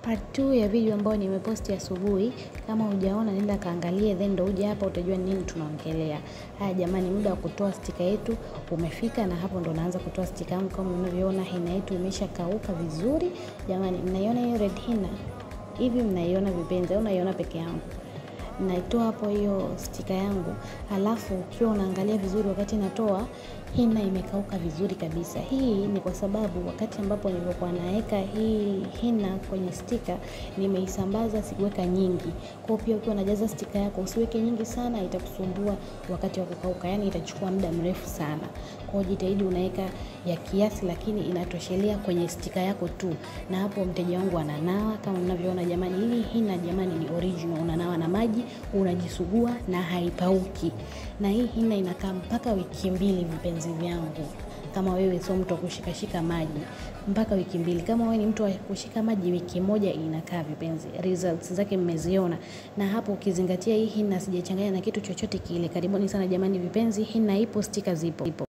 Part 2 ya video ambayo nimeposti asubuhi. Kama hujaona nenda kaangalie, then ndo uje hapa utajua nini tunaongelea. Haya jamani, muda wa kutoa stika yetu umefika, na hapo ndo naanza kutoa stika yangu. Kama unavyoona hina yetu imeshakauka vizuri. Jamani, mnaiona hiyo red hina? Hivi mnaiona vipenzi au unaiona peke yangu? Naitoa hapo hiyo stika yangu. Halafu ukiwa unaangalia vizuri wakati natoa, hina imekauka vizuri kabisa. Hii ni kwa sababu wakati ambapo nilikuwa naweka hii hina kwenye stika, nimeisambaza, sikuweka nyingi. Kwa hiyo pia ukiwa unajaza stika yako usiweke nyingi sana, itakusumbua wakati wa kukauka, yani itachukua muda mrefu sana. Kwa hiyo jitahidi unaweka ya kiasi, lakini inatoshelea kwenye stika yako tu. Na hapo mteja wangu ananawa kama mnavyoona jamani. Hii hina jamani ni original, unanawa na maji, unajisugua na haipauki. Na hii hina inakaa mpaka wiki 2 vipenzi vyangu. Kama wewe sio mtu wa kushikashika maji, mpaka wiki 2. Kama wewe ni mtu wa kushika maji, wiki 1 inakaa vipenzi. Results zake mmeziona. Na hapo ukizingatia hii hina sijachanganya na kitu chochote kile. Karibuni sana jamani vipenzi, hina ipo, stika zipo.